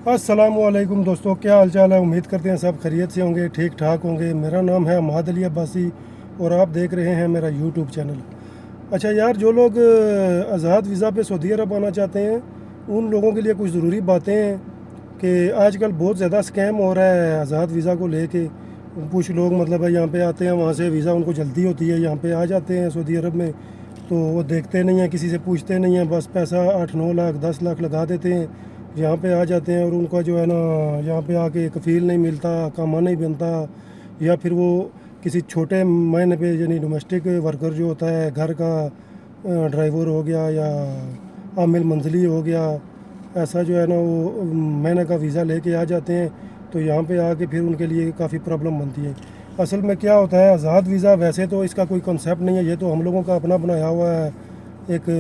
अस्सलाम वालेकुम दोस्तों, क्या हाल चाल है। उम्मीद करते हैं सब खैरियत से होंगे, ठीक ठाक होंगे। मेरा नाम है अहमद अली अब्बासी और आप देख रहे हैं मेरा यूट्यूब चैनल। अच्छा यार, जो लोग आज़ाद वीज़ा पे सऊदी अरब आना चाहते हैं उन लोगों के लिए कुछ ज़रूरी बातें हैं कि आजकल बहुत ज़्यादा स्कैम हो रहा है आज़ाद वीज़ा को लेके। कुछ लोग मतलब है यहाँ पे आते हैं, वहाँ से वीज़ा उनको जल्दी होती है, यहाँ पे आ जाते हैं सऊदी अरब में, तो वो देखते नहीं हैं, किसी से पूछते नहीं हैं, बस पैसा 8-9 लाख 10 लाख लगा देते हैं, यहाँ पे आ जाते हैं और उनका जो है ना यहाँ पे आके कफ़ील नहीं मिलता, कामा नहीं बनता, या फिर वो किसी छोटे महीने पे यानी डोमेस्टिक वर्कर जो होता है, घर का ड्राइवर हो गया या आमिल मंजली हो गया, ऐसा जो है ना वो महीने का वीज़ा लेके आ जाते हैं, तो यहाँ पे आके फिर उनके लिए काफ़ी प्रॉब्लम बनती है। असल में क्या होता है, आज़ाद वीज़ा वैसे तो इसका कोई कंसेप्ट नहीं है, ये तो हम लोगों का अपना बनाया हुआ है एक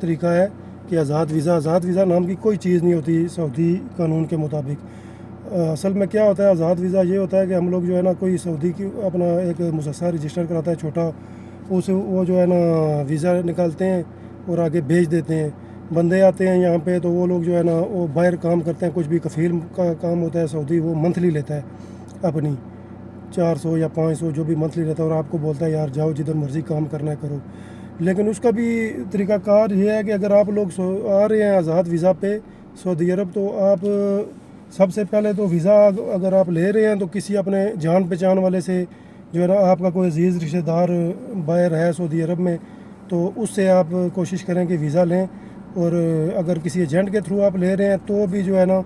तरीका है कि आज़ाद वीज़ा नाम की कोई चीज़ नहीं होती सऊदी कानून के मुताबिक। असल में क्या होता है, आज़ाद वीज़ा ये होता है कि हम लोग जो है ना कोई सऊदी की अपना एक मुसस्सा रजिस्टर कराता है छोटा, उस वो जो है ना वीज़ा निकालते हैं और आगे भेज देते हैं। बंदे आते हैं यहाँ पे, तो वो लोग जो है ना वो बाहर काम करते हैं, कुछ भी कफ़ील का काम होता है सऊदी, वो मंथली लेता है अपनी 400 या 500 जो भी मंथली रहता है, और आपको बोलता है यार जाओ जिधर मर्ज़ी काम करना है करो। लेकिन उसका भी तरीक़ाकार ये है कि अगर आप लोग आ रहे हैं आज़ाद वीज़ा पे सऊदी अरब, तो आप सबसे पहले तो वीज़ा अगर आप ले रहे हैं तो किसी अपने जान पहचान वाले से, जो है ना आपका कोई अजीज़ रिश्तेदार बाहर है सऊदी अरब में, तो उससे आप कोशिश करें कि वीज़ा लें। और अगर किसी एजेंट के थ्रू आप ले रहे हैं तो भी जो है ना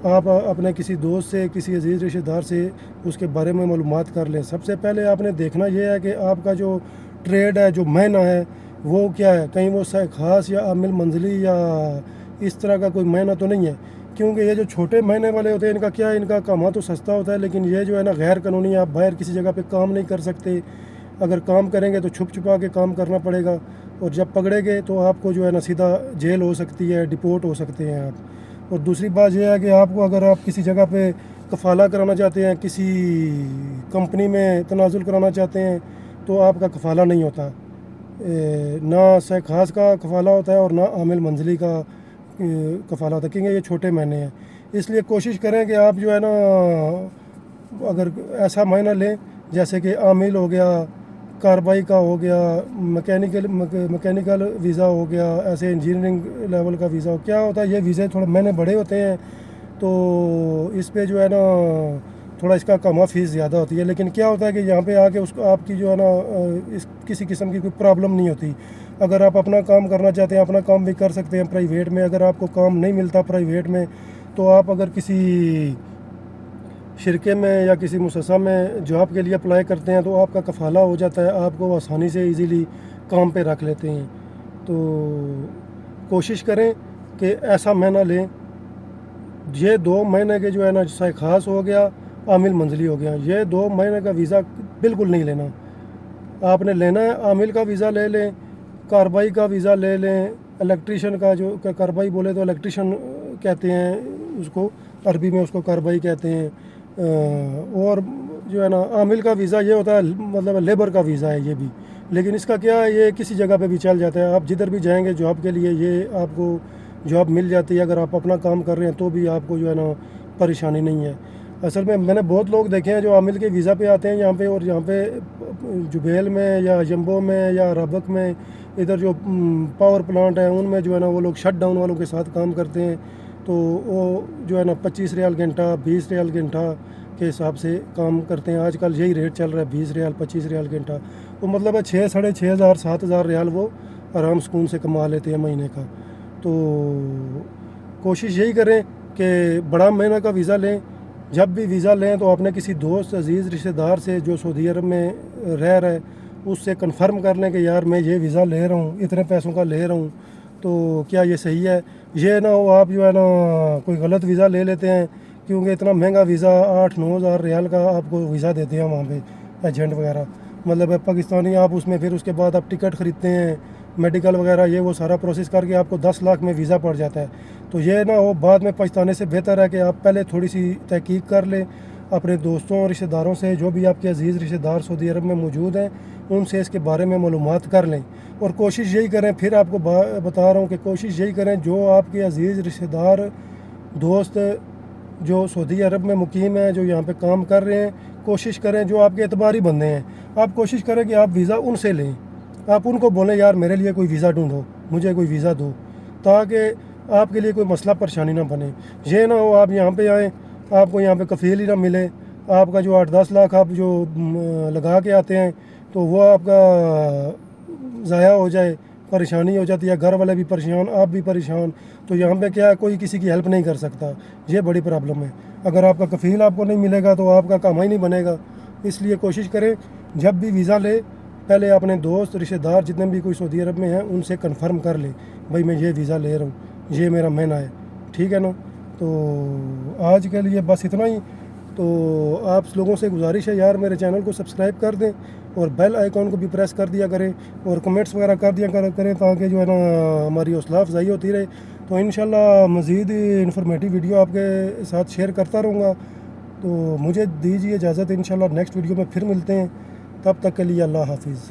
आप अपने किसी दोस्त से, किसी अजीज़ रिश्तेदार से उसके बारे में मालूमात कर लें। सबसे पहले आपने देखना ये है कि आपका जो ट्रेड है, जो महीना है, वो क्या है, कहीं वो ख़ास या आमिल मंजली या इस तरह का कोई महीना तो नहीं है। क्योंकि ये जो छोटे महीने वाले होते हैं, इनका क्या है, इनका कमा तो सस्ता होता है, लेकिन ये जो है ना गैर कानूनी, आप बाहर किसी जगह पे काम नहीं कर सकते। अगर काम करेंगे तो छुप छुपा के काम करना पड़ेगा, और जब पकड़ेंगे तो आपको जो है ना सीधा जेल हो सकती है, डिपोर्ट हो सकते हैं आप। और दूसरी बात यह है कि आपको अगर आप किसी जगह पे कफ़ाला कराना चाहते हैं, किसी कंपनी में तनाज़ुल कराना चाहते हैं, तो आपका कफ़ाला नहीं होता, ना ख़ास का कफ़ाला होता है और ना आमिल मंजली का कफ़ाला होता है, क्योंकि ये छोटे महीने हैं। इसलिए कोशिश करें कि आप जो है ना अगर ऐसा महीना लें जैसे कि आमिल हो गया, कार्बाई का हो गया, मैकेनिकल वीज़ा हो गया, ऐसे इंजीनियरिंग लेवल का वीज़ा हो। क्या होता है, ये वीज़े थोड़े महीने बड़े होते हैं, तो इस पे जो है ना थोड़ा इसका कमा फ़ीस ज़्यादा होती है। लेकिन क्या होता है कि यहाँ पे आके उसको आपकी जो है ना इस किसी किस्म की कोई प्रॉब्लम नहीं होती। अगर आप अपना काम करना चाहते हैं, अपना काम भी कर सकते हैं प्राइवेट में। अगर आपको काम नहीं मिलता प्राइवेट में, तो आप अगर किसी शिरके में या किसी मुसस्सा में जॉब के लिए अप्लाई करते हैं, तो आपका कफ़ाला हो जाता है, आपको आसानी से इजीली काम पे रख लेते हैं। तो कोशिश करें कि ऐसा महीना लें। ये 2 महीने के जो है ना ख़ास हो गया, आमिल मंजली हो गया, ये 2 महीने का वीज़ा बिल्कुल नहीं लेना। आपने लेना है आमिल का वीज़ा ले लें, कार्बाई का वीज़ा ले लें, इलेक्ट्रीशियन का, जो कार्बाई बोले तो इलेक्ट्रीशियन कहते हैं उसको, अरबी में उसको कार्बाई कहते हैं। और जो है ना आमिल का वीज़ा ये होता है, मतलब लेबर का वीज़ा है ये भी, लेकिन इसका क्या है, ये किसी जगह पे भी चल जाता है। आप जिधर भी जाएंगे जॉब के लिए, ये आपको जॉब मिल जाती है। अगर आप अपना काम कर रहे हैं तो भी आपको जो है ना परेशानी नहीं है। असल में मैंने बहुत लोग देखे हैं जो आमिल के वीज़ा पे आते हैं यहाँ पे, और यहाँ पे जुबेल में या जम्बो में या रबक में, इधर जो पावर प्लांट है उनमें जो है ना वो लोग शट डाउन वालों के साथ काम करते हैं, तो वो जो है ना 25 रियाल घंटा, 20 रियाल घंटा के हिसाब से काम करते हैं। आजकल यही रेट चल रहा है, 20 रियाल 25 रियाल घंटा। तो मतलब है 6 साढ़े 6 हज़ार 7 हज़ार रियाल वो आराम सुकून से कमा लेते हैं महीने का। तो कोशिश यही करें कि बड़ा महीना का वीज़ा लें। जब भी वीज़ा लें तो अपने किसी दोस्त, अजीज़ रिश्तेदार से जो सऊदी अरब में रह रहा है, उससे कन्फर्म कर लें कि यार मैं ये वीज़ा ले रहा हूँ, इतने पैसों का ले रहा हूँ, तो क्या ये सही है। ये ना हो आप जो है ना कोई गलत वीज़ा ले लेते हैं, क्योंकि इतना महंगा वीज़ा 8-9 हज़ार रियाल का आपको वीज़ा देते हैं वहाँ पे एजेंट वगैरह, मतलब है पाकिस्तानी। आप उसमें फिर उसके बाद आप टिकट ख़रीदते हैं, मेडिकल वगैरह, ये वो सारा प्रोसेस करके आपको 10 लाख में वीज़ा पड़ जाता है। तो ये ना हो बाद में पछताने से बेहतर है कि आप पहले थोड़ी सी तहकीक कर लें अपने दोस्तों और रिश्तेदारों से, जो भी आपके अजीज़ रिश्तेदार सऊदी अरब में मौजूद हैं, उनसे इसके बारे में मालूमात कर लें। और कोशिश यही करें, फिर आपको बता रहा हूँ कि कोशिश यही करें, जो आपके अजीज़ रिश्तेदार دوست جو سعودی عرب میں مقیم ہیں، جو یہاں پہ کام کر رہے ہیں، کوشش کریں، جو آپ کے اعتباری بندے ہیں، آپ کوشش کریں کہ آپ ویزا ان سے لیں. آپ ان کو بولیں یار میرے لیے کوئی ویزا ڈھونڈو، مجھے کوئی ویزا دو، تاکہ آپ کے لیے کوئی مسئلہ پریشانی نہ بنے. یہ نہ ہو آپ یہاں پہ آئیں، آپ کو یہاں پہ کفیل ہی نہ ملے، آپ کا جو 8-10 لاکھ آپ جو لگا کے آتے ہیں تو وہ آپ کا ضائع ہو جائے، پریشانی ہو جاتی ہے، گھر والے بھی پریشان، آپ بھی پریشان. تو یہاں پہ کیا ہے، کوئی کسی کی ہیلپ نہیں کر سکتا. یہ بڑی پرابلم ہے. اگر آپ کا کفیل آپ کو نہیں ملے گا تو آپ کا کام ہی نہیں بنے گا. اس لیے کوشش کریں جب بھی ویزا لے، پہلے اپنے دوست رشتہ دار جتنے بھی کوئی سعودی عرب میں ہیں ان سے کنفرم کر لے، بھائی میں یہ ویزا لے رہا ہوں، یہ میرا مہینہ ہے. ٹھیک ہے نا؟ تو آج کے لیے بس اتنا ہی. تو آپ لوگوں سے گزارش ہے یار میرے چینل کو سبسکرائب کر دیں اور بیل آئیکن کو بھی پریس کر دیا کریں اور کمنٹس وغیرہ کر دیا کریں، تاکہ جو ہے نا ہماری حوصلہ افزائی ہوتی رہے. تو انشاءاللہ مزید انفارمیٹیو ویڈیو آپ کے ساتھ شیئر کرتا رہوں گا. تو مجھے دیجیے اجازت، انشاءاللہ نیکسٹ ویڈیو میں پھر ملتے ہیں. تب تک کے لیے اللہ حافظ.